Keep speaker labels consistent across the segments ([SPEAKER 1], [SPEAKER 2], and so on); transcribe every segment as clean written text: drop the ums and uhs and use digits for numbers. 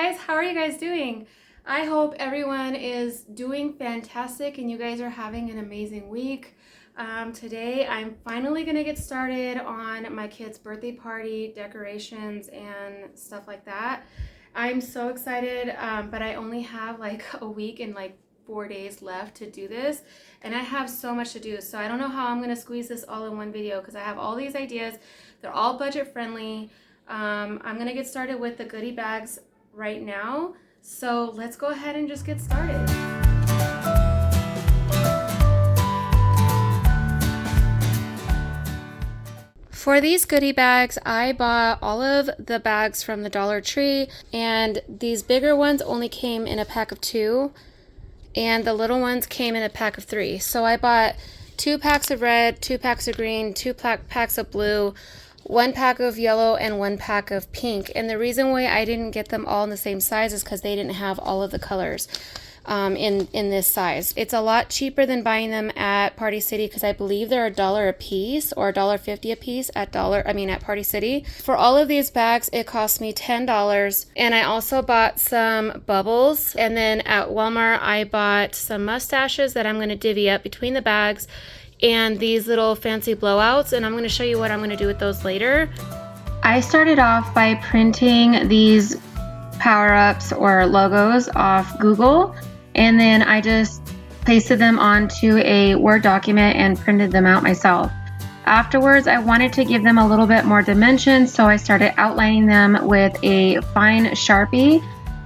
[SPEAKER 1] guys, how are you guys doing? I hope everyone is doing fantastic and you guys are having an amazing week. Today I'm finally gonna get started on my kids' birthday party decorations and stuff like that. I'm so excited, but I only have like a week and like 4 days left to do this, and I have so much to do, so I don't know how I'm gonna squeeze this all in one video because I have all these ideas. They're all budget friendly. I'm gonna get started with the goodie bags right now, so let's go ahead and just get started. For these goodie bags, I bought all of the bags from the Dollar Tree, and these bigger ones only came in a pack of 2, and the little ones came in a pack of 3. So I bought 2 packs of red, 2 packs of green, 2 packs of blue, 1 pack of yellow, and 1 pack of pink. And the reason why I didn't get them all in the same size is because they didn't have all of the colors in this size. It's a lot cheaper than buying them at Party City because I believe they're $1 a piece or $1.50 a piece at Party City. For all of these bags, it cost me $10. And I also bought some bubbles. And then at Walmart, I bought some mustaches that I'm going to divvy up between the bags, and these little fancy blowouts, and I'm going to show you what I'm going to do with those later. I started off by printing these power-ups or logos off Google, and then I just pasted them onto a Word document and printed them out myself. Afterwards, I wanted to give them a little bit more dimension, so I started outlining them with a fine Sharpie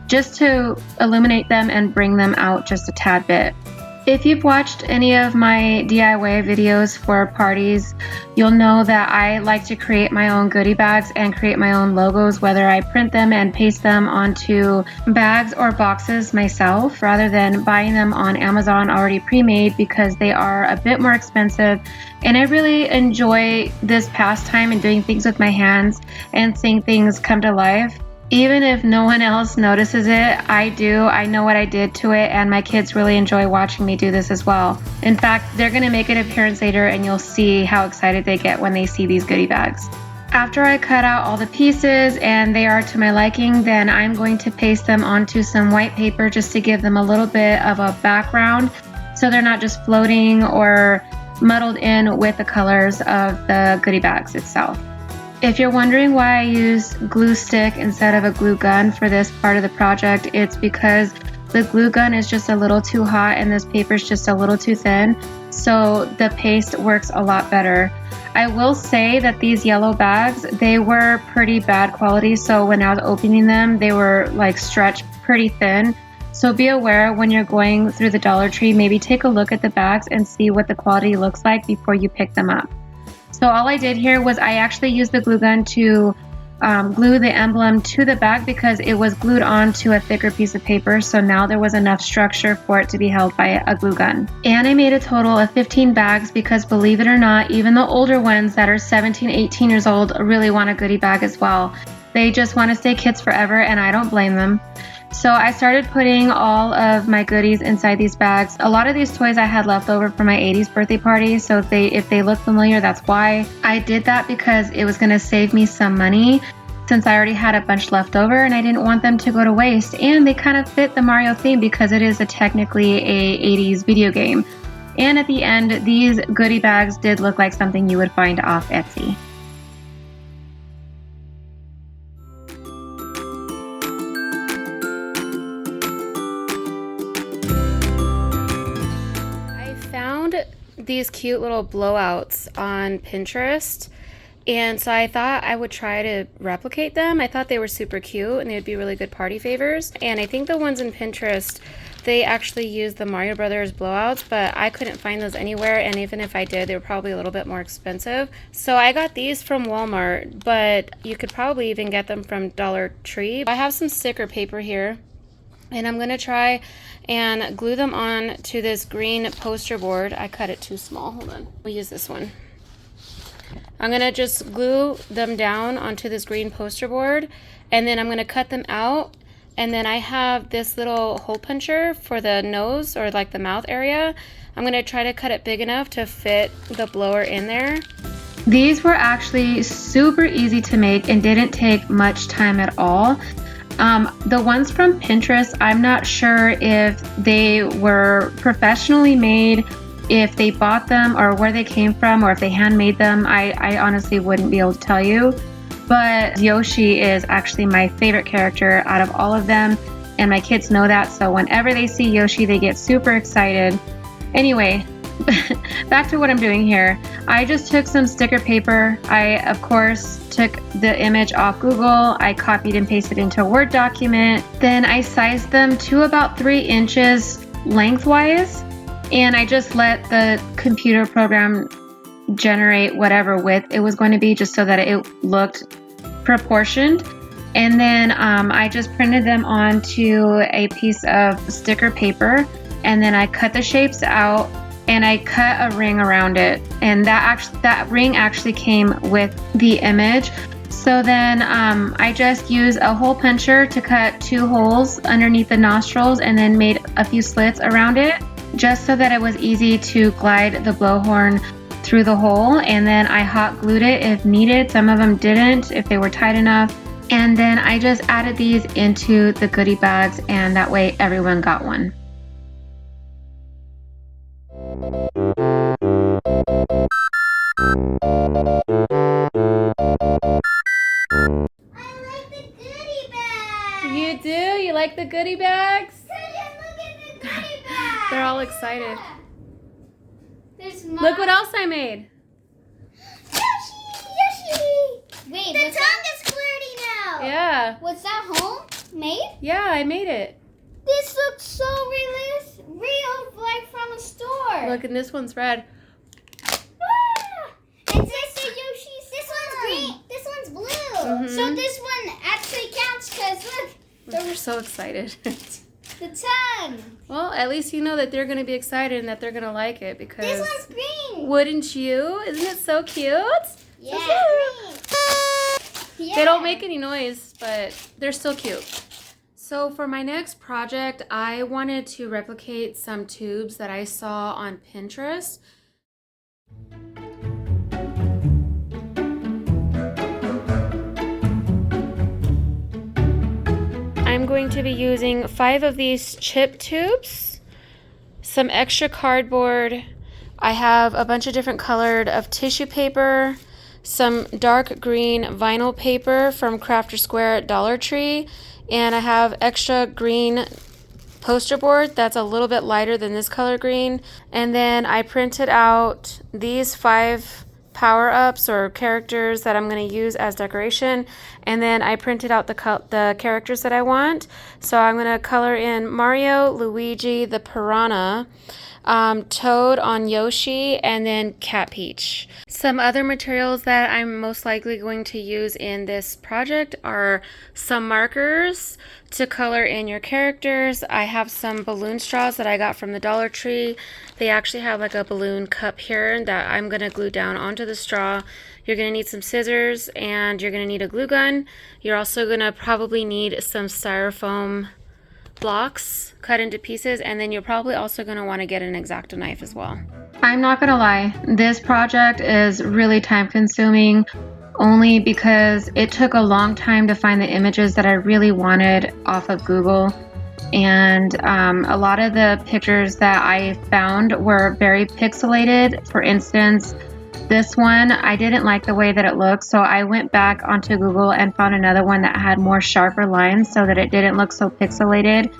[SPEAKER 1] just to illuminate them and bring them out just a tad bit. If you've watched any of my DIY videos for parties, you'll know that I like to create my own goodie bags and create my own logos, whether I print them and paste them onto bags or boxes myself, rather than buying them on Amazon already pre-made, because they are a bit more expensive. And I really enjoy this pastime and doing things with my hands and seeing things come to life. Even if no one else notices it, I do. I know what I did to it, and my kids really enjoy watching me do this as well. In fact, they're going to make an appearance later, and you'll see how excited they get when they see these goodie bags. After I cut out all the pieces and they are to my liking, then I'm going to paste them onto some white paper just to give them a little bit of a background, so they're not just floating or muddled in with the colors of the goodie bags itself. If you're wondering why I used glue stick instead of a glue gun for this part of the project, it's because the glue gun is just a little too hot and this paper is just a little too thin, so the paste works a lot better. I will say that these yellow bags, they were pretty bad quality, so when I was opening them, they were like stretched pretty thin. So be aware when you're going through the Dollar Tree, maybe take a look at the bags and see what the quality looks like before you pick them up. So all I did here was I actually used the glue gun to glue the emblem to the bag because it was glued onto a thicker piece of paper, so now there was enough structure for it to be held by a glue gun. And I made a total of 15 bags because, believe it or not, even the older ones that are 17, 18 years old really want a goodie bag as well. They just want to stay kids forever, and I don't blame them. So I started putting all of my goodies inside these bags. A lot of these toys I had left over from my 80s birthday party, so if they look familiar, that's why. I did that because it was going to save me some money since I already had a bunch left over and I didn't want them to go to waste. And they kind of fit the Mario theme because it is technically a 80s video game. And at the end, these goodie bags did look like something you would find off Etsy. These cute little blowouts on Pinterest, and so I thought I would try to replicate them. I thought they were super cute and they would be really good party favors. And I think the ones in Pinterest, they actually use the Mario Brothers blowouts, but I couldn't find those anywhere, and even if I did, they were probably a little bit more expensive. So I got these from Walmart, but you could probably even get them from Dollar Tree. I have some sticker paper here, and I'm gonna try and glue them on to this green poster board. I cut it too small, hold on. We'll use this one. I'm gonna just glue them down onto this green poster board, and then I'm gonna cut them out, and then I have this little hole puncher for the nose or like the mouth area. I'm gonna try to cut it big enough to fit the blower in there. These were actually super easy to make and didn't take much time at all. The ones from Pinterest, I'm not sure if they were professionally made, if they bought them or where they came from, or if they handmade them. I honestly wouldn't be able to tell you. But Yoshi is actually my favorite character out of all of them, and my kids know that, so whenever they see Yoshi, they get super excited. Anyway, back to what I'm doing here. I just took some sticker paper. I, of course, took the image off Google. I copied and pasted into a Word document. Then I sized them to about 3 inches lengthwise, and I just let the computer program generate whatever width it was going to be, just so that it looked proportioned. And then I just printed them onto a piece of sticker paper, and then I cut the shapes out and I cut a ring around it, and that ring actually came with the image. So then I just used a hole puncher to cut 2 holes underneath the nostrils, and then made a few slits around it, just so that it was easy to glide the blowhorn through the hole. And then I hot glued it if needed. Some of them didn't, if they were tight enough. And then I just added these into the goodie bags, and that way everyone got one.
[SPEAKER 2] I like the goodie bags.
[SPEAKER 1] You do? You like the goodie bags?
[SPEAKER 2] Just look at the goodie bags.
[SPEAKER 1] They're all excited.
[SPEAKER 2] There's
[SPEAKER 1] Look what else I made.
[SPEAKER 2] Yoshi! Wait, the tongue is flirty now.
[SPEAKER 1] Yeah.
[SPEAKER 2] Was that homemade?
[SPEAKER 1] Yeah, I made it.
[SPEAKER 2] This looks so real, like from a store.
[SPEAKER 1] Look, and this one's red.
[SPEAKER 2] Ah! And this is Yoshi's. This one's green. This one's blue.
[SPEAKER 1] Mhm.
[SPEAKER 2] So this one actually counts because look,
[SPEAKER 1] They're so excited.
[SPEAKER 2] the tongue.
[SPEAKER 1] Well, at least you know that they're going to be excited and that they're going to like it, because
[SPEAKER 2] This one's green.
[SPEAKER 1] wouldn't you? Isn't it so cute?
[SPEAKER 2] Yeah.
[SPEAKER 1] They don't make any noise, but they're still cute. So for my next project, I wanted to replicate some tubes that I saw on Pinterest. I'm going to be using 5 of these chip tubes, some extra cardboard. I have a bunch of different colored of tissue paper, some dark green vinyl paper from Crafter Square at Dollar Tree, and I have extra green poster board that's a little bit lighter than this color green. And then I printed out these 5 power-ups or characters that I'm going to use as decoration, and then I printed out the characters that I want. So I'm going to color in Mario, Luigi, the Piranha, Toad on Yoshi, and then Cat Peach. Some other materials that I'm most likely going to use in this project are some markers to color in your characters. I have some balloon straws that I got from the Dollar Tree. They actually have like a balloon cup here that I'm going to glue down onto the straw. You're going to need some scissors, and you're going to need a glue gun. You're also going to probably need some styrofoam blocks cut into pieces, and then you're probably also going to want to get an X-Acto knife as well. I'm not going to lie, this project is really time consuming, only because it took a long time to find the images that I really wanted off of Google, and a lot of the pictures that I found were very pixelated. For instance, this one, I didn't like the way that it looked, so I went back onto Google and found another one that had more sharper lines so that it didn't look so pixelated.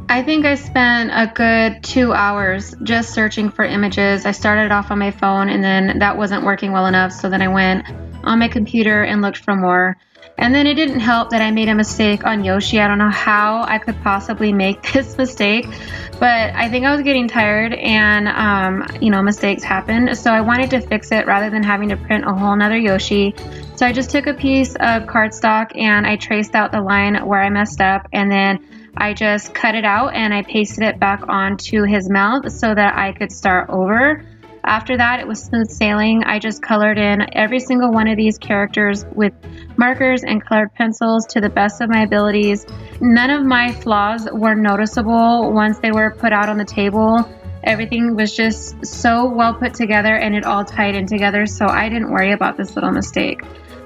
[SPEAKER 1] I think I spent a good 2 hours just searching for images. I started off on my phone, and then that wasn't working well enough, so then I went on my computer and looked for more. And then it didn't help that I made a mistake on Yoshi. I don't know how I could possibly make this mistake, but I think I was getting tired, and mistakes happen. So I wanted to fix it rather than having to print a whole nother Yoshi. So I just took a piece of cardstock and I traced out the line where I messed up, and then I just cut it out and I pasted it back onto his mouth so that I could start over. After that, it was smooth sailing. I just colored in every single one of these characters with markers and colored pencils to the best of my abilities. None of my flaws were noticeable once they were put out on the table. Everything was just so well put together, and it all tied in together, so I didn't worry about this little mistake.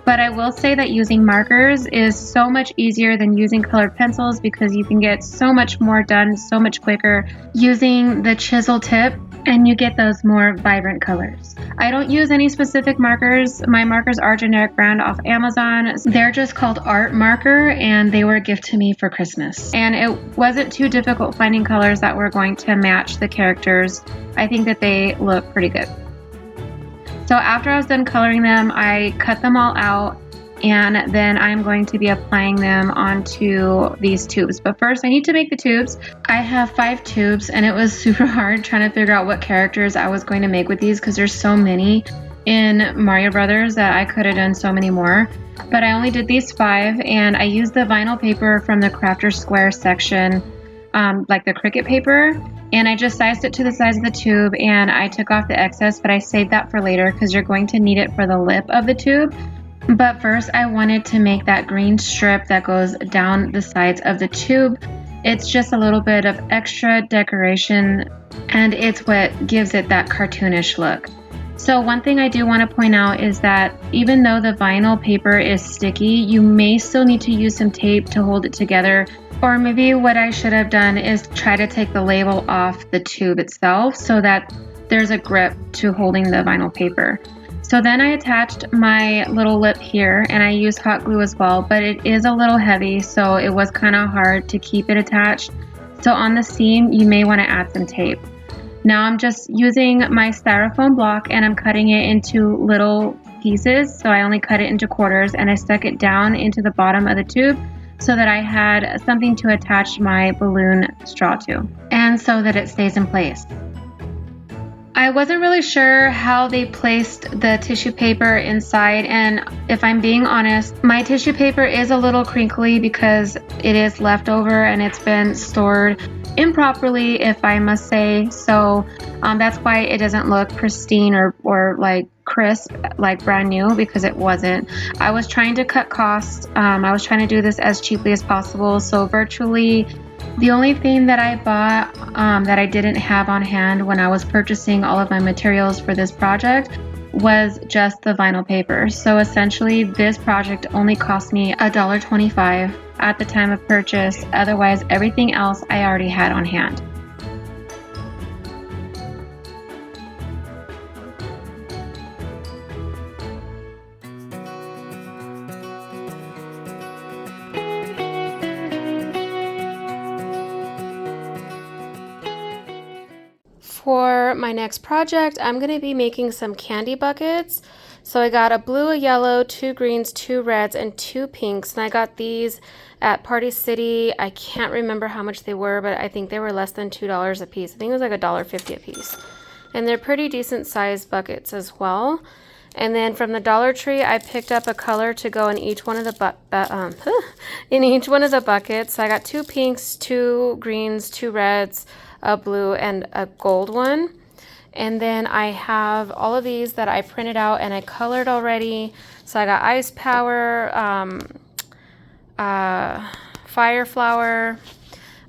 [SPEAKER 1] But I will say that using markers is so much easier than using colored pencils because you can get so much more done so much quicker using the chisel tip, and you get those more vibrant colors. I don't use any specific markers. My markers are generic brand off Amazon. They're just called Art Marker, and they were a gift to me for Christmas. And it wasn't too difficult finding colors that were going to match the characters. I think that they look pretty good. So after I was done coloring them, I cut them all out, and then I'm going to be applying them onto these tubes. But first I need to make the tubes. I have 5 tubes, and it was super hard trying to figure out what characters I was going to make with these because there's so many in Mario Brothers that I could have done so many more. But I only did these 5, and I used the vinyl paper from the Crafter Square section, like the Cricut paper. And I just sized it to the size of the tube, and I took off the excess, but I saved that for later because you're going to need it for the lip of the tube. But first I wanted to make that green strip that goes down the sides of the tube. It's just a little bit of extra decoration, and it's what gives it that cartoonish look. So one thing I do want to point out is that even though the vinyl paper is sticky, you may still need to use some tape to hold it together. Or maybe what I should have done is try to take the label off the tube itself so that there's a grip to holding the vinyl paper. So then I attached my little lip here, and I used hot glue as well, but it is a little heavy, so it was kind of hard to keep it attached. So on the seam, you may want to add some tape. Now I'm just using my styrofoam block, and I'm cutting it into little pieces. So I only cut it into quarters, and I stuck it down into the bottom of the tube so that I had something to attach my balloon straw to, and so that it stays in place. I wasn't really sure how they placed the tissue paper inside, and if I'm being honest, my tissue paper is a little crinkly because it is leftover and it's been stored improperly, if I must say. So that's why it doesn't look pristine or like crisp, like brand new, because it wasn't. I was trying to cut costs. I was trying to do this as cheaply as possible. So virtually the only thing that I bought that I didn't have on hand when I was purchasing all of my materials for this project was just the vinyl paper. So essentially this project only cost me $1.25 at the time of purchase. Otherwise, everything else I already had on hand. For my next project, I'm going to be making some candy buckets. So I got a blue, a yellow, 2 greens, 2 reds, and 2 pinks. And I got these at Party City. I can't remember how much they were, but I think they were less than $2 a piece. I think it was like $1.50 a piece. And they're pretty decent sized buckets as well. And then from the Dollar Tree, I picked up a color to go in each one of the buckets. So I got 2 pinks, 2 greens, 2 reds, a blue, and a gold one. And then I have all of these that I printed out and I colored already. So I got Ice Power, Fire Flower,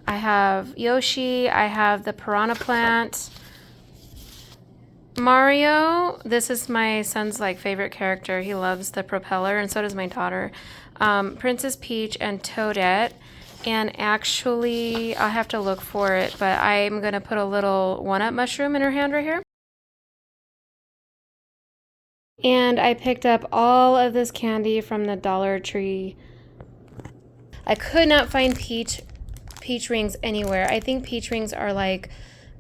[SPEAKER 1] I have Yoshi, I have the Piranha Plant, Mario. This is my son's favorite character. He loves the propeller, and so does my daughter. Princess Peach and Toadette. And actually, I'll have to look for it, but I'm going to put a little one-up mushroom in her hand right here. And I picked up all of this candy from the Dollar Tree. I could not find peach rings anywhere. I think peach rings are like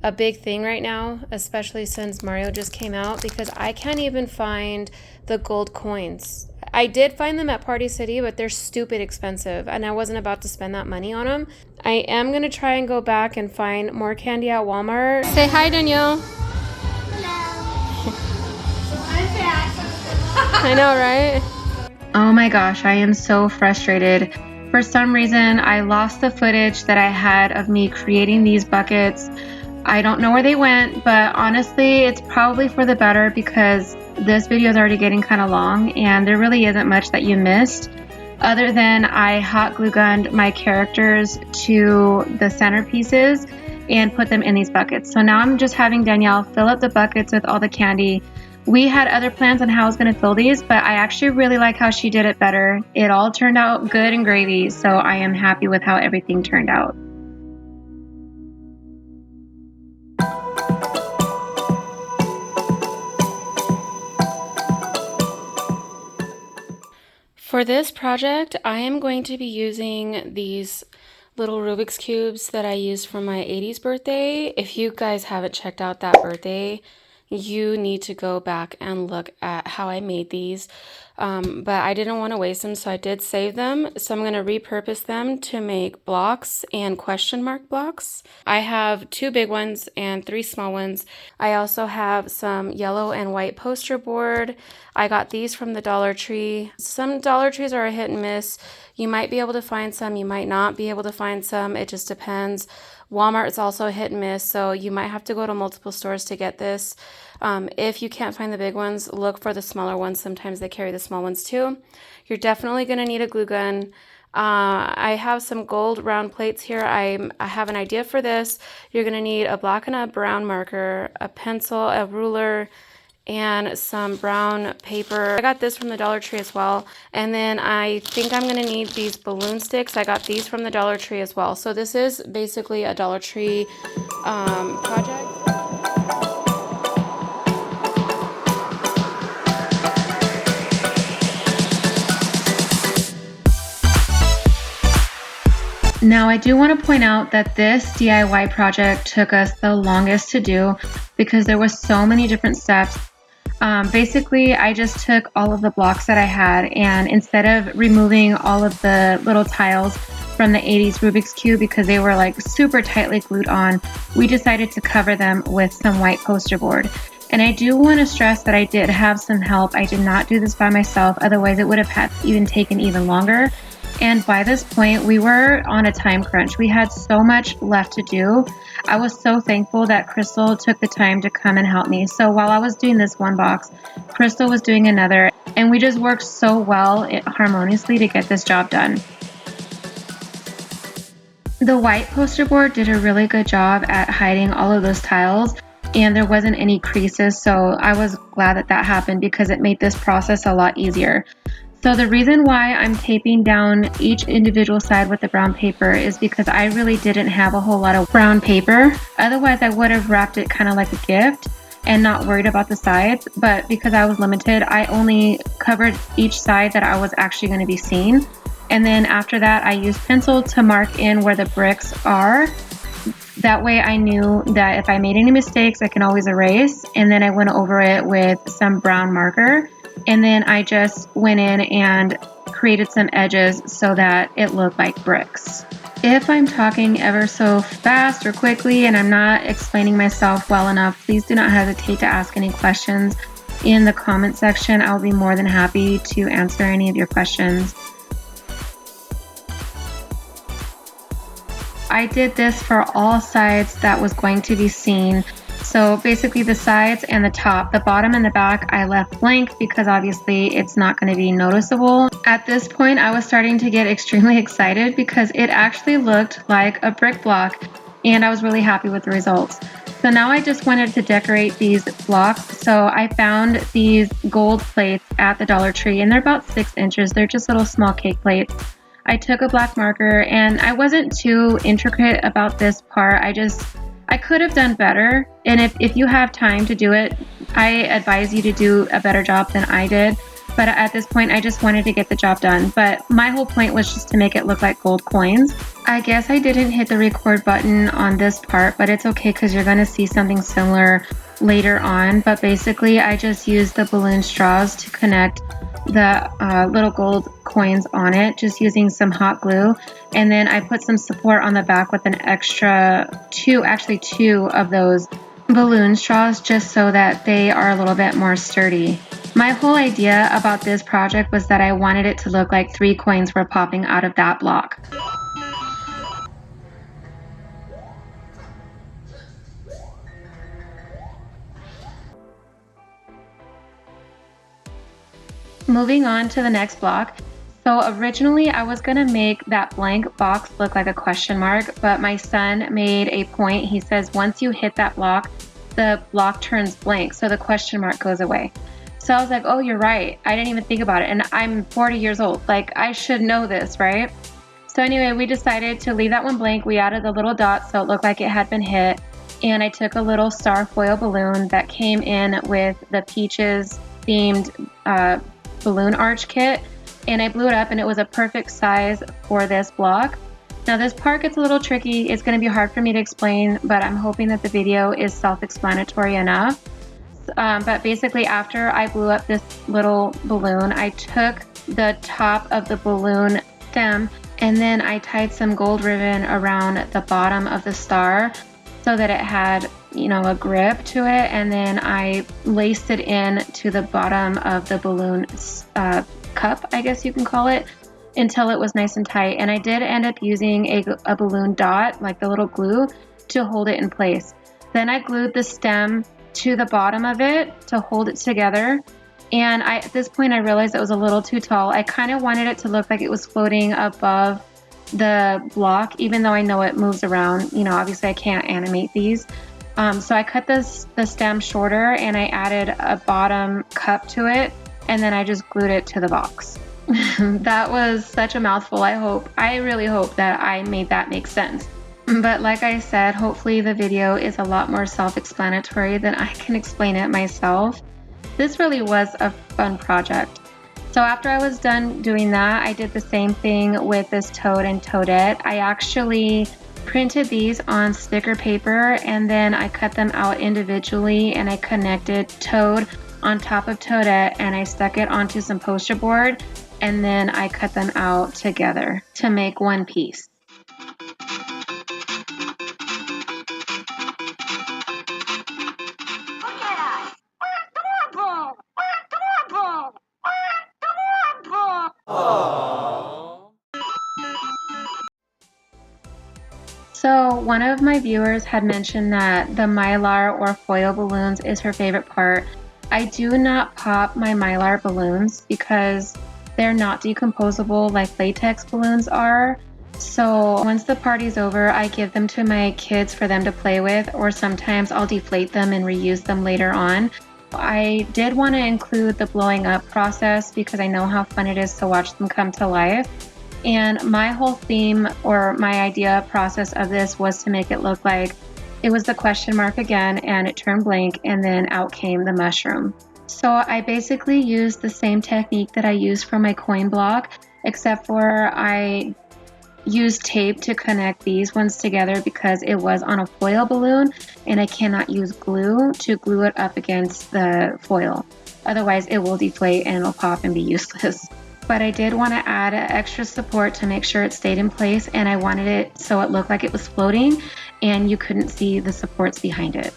[SPEAKER 1] a big thing right now, especially since Mario just came out, because I can't even find the gold coins. I did find them at Party City, but they're stupid expensive, and I wasn't about to spend that money on them. I am going to try and go back and find more candy at Walmart. Say hi, Danielle.
[SPEAKER 2] Hello. I'm back.
[SPEAKER 1] I know, right? Oh my gosh, I am so frustrated. For some reason, I lost the footage that I had of me creating these buckets. I don't know where they went, but honestly, it's probably for the better because this video is already getting kind of long and there really isn't much that you missed other than I hot glue gunned my characters to the centerpieces and put them in these buckets. So now I'm just having Danielle fill up the buckets with all the candy. We had other plans on how I was going to fill these, but I actually really like how she did it better. It all turned out good and gravy, so I am happy with how everything turned out. For this project, I am going to be using these little Rubiks Cubes that I used for my 80s birthday. If you guys haven't checked out that birthday, you need to go back and look at how I made these. But I didn't want to waste them, so I did save them. So I'm going to repurpose them to make blocks and question mark blocks. I have 2 big ones and 3 small ones. I also have some yellow and white poster board. I got these from the Dollar Tree. Some Dollar Trees are a hit and miss. You might be able to find some, you might not be able to find some. It just depends. Walmart is also a hit and miss, so you might have to go to multiple stores to get this. If you can't find the big ones, look for the smaller ones. Sometimes they carry the small ones too. You're definitely going to need a glue gun. I have some gold round plates here. I have an idea for this. You're going to need a black and a brown marker, a pencil, a ruler, and some brown paper. I got this from the Dollar Tree as well. And then I think I'm gonna need these balloon sticks. I got these from the Dollar Tree as well. So this is basically a Dollar Tree project. Now I do want to point out that this DIY project took us the longest to do because there was so many different steps. Basically, I just took all of the blocks that I had, and instead of removing all of the little tiles from the 80s Rubik's Cube because they were like super tightly glued on, we decided to cover them with some white poster board. And I do want to stress that I did have some help. I did not do this by myself, otherwise it would have had taken even longer. And by this point, we were on a time crunch. We had so much left to do. I was so thankful that Crystal took the time to come and help me. So while I was doing this one box, Crystal was doing another, and we just worked so well harmoniously to get this job done. The white poster board did a really good job at hiding all of those tiles, and there wasn't any creases, so I was glad that that happened because it made this process a lot easier. So the reason why I'm taping down each individual side with the brown paper is because I really didn't have a whole lot of brown paper. Otherwise, I would have wrapped it kind of like a gift and not worried about the sides. But because I was limited, I only covered each side that I was actually going to be seeing. And then after that, I used pencil to mark in where the bricks are. That way I knew that if I made any mistakes, I can always erase. And then I went over it with some brown marker. And then I just went in and created some edges so that it looked like bricks. If I'm talking ever so fast or quickly and I'm not explaining myself well enough, please do not hesitate to ask any questions in the comment section. I'll be more than happy to answer any of your questions. I did this for all sides that was going to be seen. So basically the sides and the top, the bottom and the back, I left blank because obviously it's not going to be noticeable. At this point, I was starting to get extremely excited because it actually looked like a brick block, and I was really happy with the results. So now I just wanted to decorate these blocks. So I found these gold plates at the Dollar Tree, and they're about 6 inches. They're just little small cake plates. I took a black marker, and I wasn't too intricate about this part. I could have done better, and if you have time to do it, I advise you to do a better job than I did. But at this point, I just wanted to get the job done. But my whole point was just to make it look like gold coins. I guess I didn't hit the record button on this part, but it's okay because you're going to see something similar later on. But basically, I just used the balloon straws to connect the little gold coins on it, just using some hot glue. And then I put some support on the back with an extra two of those balloon straws, just so that they are a little bit more sturdy. My whole idea about this project was that I wanted it to look like 3 coins were popping out of that block. Moving on to the next block. So originally I was gonna make that blank box look like a question mark, but my son made a point. He says once you hit that block, the block turns blank, so the question mark goes away. So I was like, oh, you're right. I didn't even think about it. And I'm 40 years old. Like, I should know this, right? So anyway, we decided to leave that one blank. We added the little dots so it looked like it had been hit. And I took a little star foil balloon that came in with the Peaches themed balloon arch kit. And I blew it up, and it was a perfect size for this block. Now this part gets a little tricky. It's going to be hard for me to explain, but I'm hoping that the video is self-explanatory enough. But basically, after I blew up this little balloon, I took the top of the balloon stem, and then I tied some gold ribbon around the bottom of the star so that it had, you know, a grip to it, and then I laced it in to the bottom of the balloon cup, I guess you can call it, until it was nice and tight. And I did end up using a balloon dot, like the little glue, to hold it in place. Then I glued the stem to the bottom of it to hold it together. And at this point I realized it was a little too tall. I kind of wanted it to look like it was floating above the block, even though I know it moves around. You know, obviously I can't animate these. So I cut the stem shorter, and I added a bottom cup to it, and then I just glued it to the box. That was such a mouthful. I really hope that I made that make sense. But like I said, hopefully the video is a lot more self-explanatory than I can explain it myself. This really was a fun project. So after I was done doing that, I did the same thing with this toad and toadette. I actually printed these on sticker paper, and then I cut them out individually, and I connected toad on top of toadette, and I stuck it onto some poster board, and then I cut them out together to make one piece. So one of my viewers had mentioned that the mylar or foil balloons is her favorite part. I do not pop my mylar balloons because they're not decomposable like latex balloons are. So once the party's over, I give them to my kids for them to play with, or sometimes I'll deflate them and reuse them later on. I did want to include the blowing up process because I know how fun it is to watch them come to life. And my whole theme, or my idea process of this, was to make it look like it was the question mark again, and it turned blank, and then out came the mushroom. So I basically used the same technique that I used for my coin block, except for I used tape to connect these ones together because it was on a foil balloon, and I cannot use glue to glue it up against the foil. Otherwise it will deflate and it'll pop and be useless. But I did want to add extra support to make sure it stayed in place, and I wanted it so it looked like it was floating and you couldn't see the supports behind it.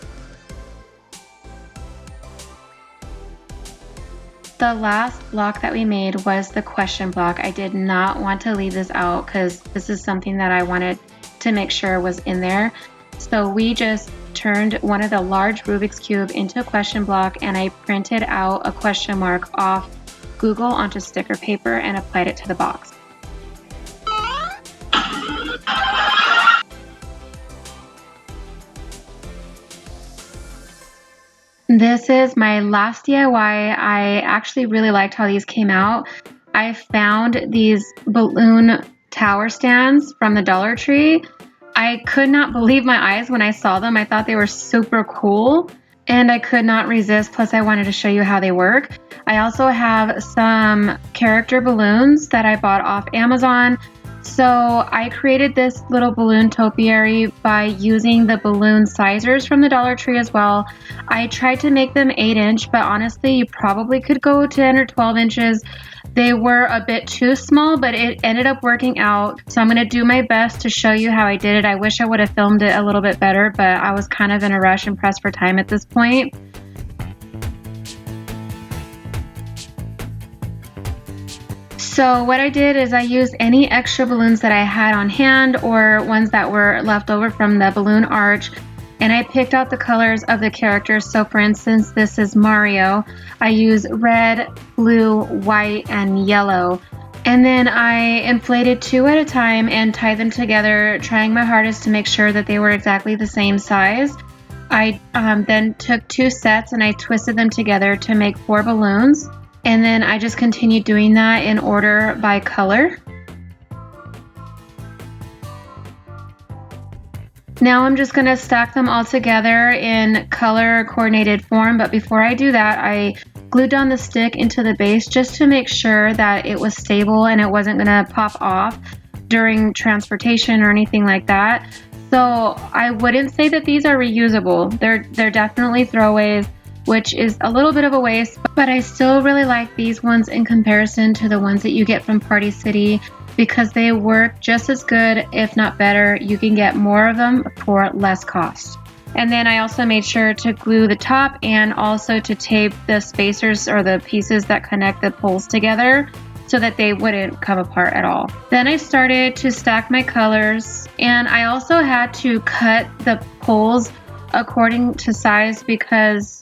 [SPEAKER 1] The last block that we made was the question block. I did not want to leave this out because this is something that I wanted to make sure was in there. So we just turned one of the large Rubiks Cube into a question block, and I printed out a question mark off Google onto sticker paper and applied it to the box. This is my last DIY. I actually really liked how these came out. I found these balloon tower stands from the Dollar Tree. I could not believe my eyes when I saw them. I thought they were super cool, and I could not resist. Plus I wanted to show you how they work. I also have some character balloons that I bought off Amazon. So I created this little balloon topiary by using the balloon sizers from the Dollar Tree as well. I tried to make them 8-inch, but honestly, you probably could go 10 or 12 inches. They were a bit too small, but it ended up working out. So I'm going to do my best to show you how I did it. I wish I would have filmed it a little bit better, but I was kind of in a rush and pressed for time at this point. So what I did is I used any extra balloons that I had on hand or ones that were left over from the balloon arch, and I picked out the colors of the characters. So for instance, this is Mario. I use red, blue, white, and yellow. And then I inflated 2 at a time and tied them together, trying my hardest to make sure that they were exactly the same size. I then took 2 sets and I twisted them together to make 4 balloons. And then I just continued doing that in order by color. Now I'm just going to stack them all together in color coordinated form, but before I do that, I glued down the stick into the base just to make sure that it was stable and it wasn't going to pop off during transportation or anything like that. So I wouldn't say that these are reusable. They're definitely throwaways, which is a little bit of a waste, but I still really like these ones in comparison to the ones that you get from Party City because they work just as good, if not better. You can get more of them for less cost. And then I also made sure to glue the top and also to tape the spacers or the pieces that connect the poles together so that they wouldn't come apart at all. Then I started to stack my colors, and I also had to cut the poles according to size because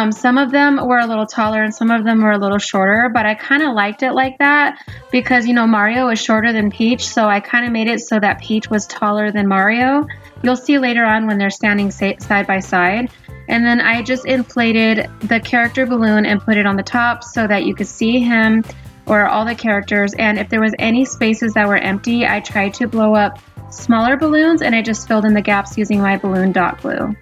[SPEAKER 1] some of them were a little taller and some of them were a little shorter, but I kind of liked it like that because, you know, Mario is shorter than Peach, so I kind of made it so that Peach was taller than Mario. You'll see later on when they're standing side by side. And then I just inflated the character balloon and put it on the top so that you could see him or all the characters. And if there was any spaces that were empty, I tried to blow up smaller balloons and I just filled in the gaps using my balloon dot glue.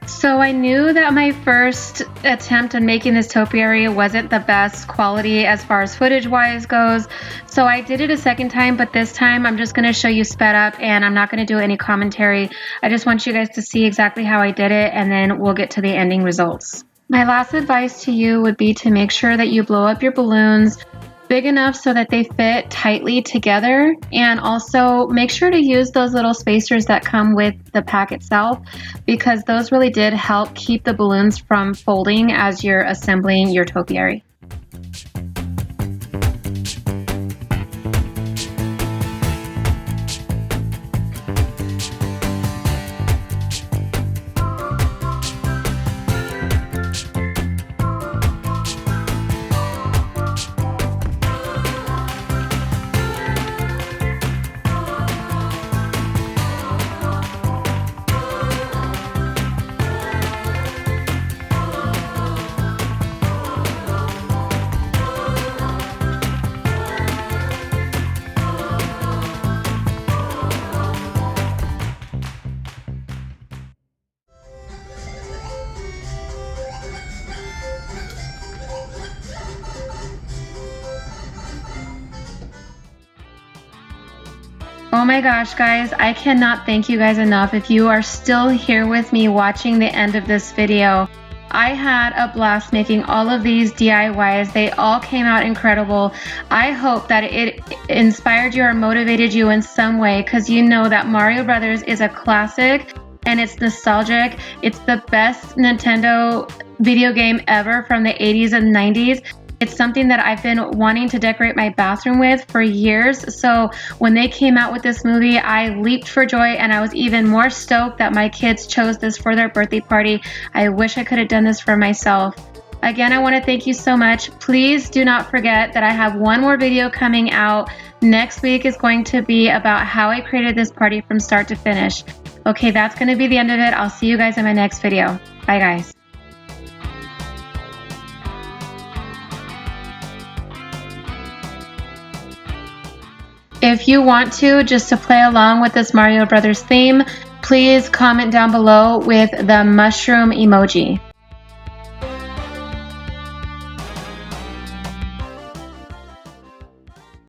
[SPEAKER 1] So I knew that my first attempt on making this topiary wasn't the best quality as far as footage wise goes. So I did it a second time, but this time I'm just going to show you sped up and I'm not going to do any commentary. I just want you guys to see exactly how I did it and then we'll get to the ending results. My last advice to you would be to make sure that you blow up your balloons big enough so that they fit tightly together, and also make sure to use those little spacers that come with the pack itself because those really did help keep the balloons from folding as you're assembling your topiary. Oh my gosh, guys, I cannot thank you guys enough if you are still here with me watching the end of this video. I had a blast making all of these DIYs. They all came out incredible. I hope that it inspired you or motivated you in some way because you know that Mario Brothers is a classic and it's nostalgic. It's the best Nintendo video game ever from the 80s and 90s. It's something that I've been wanting to decorate my bathroom with for years. So when they came out with this movie, I leaped for joy and I was even more stoked that my kids chose this for their birthday party. I wish I could have done this for myself. Again, I want to thank you so much. Please do not forget that I have one more video coming out. Next week is going to be about how I created this party from start to finish. Okay, that's going to be the end of it. I'll see you guys in my next video. Bye, guys. If you want to, just to play along with this Mario Brothers theme, please comment down below with the mushroom emoji.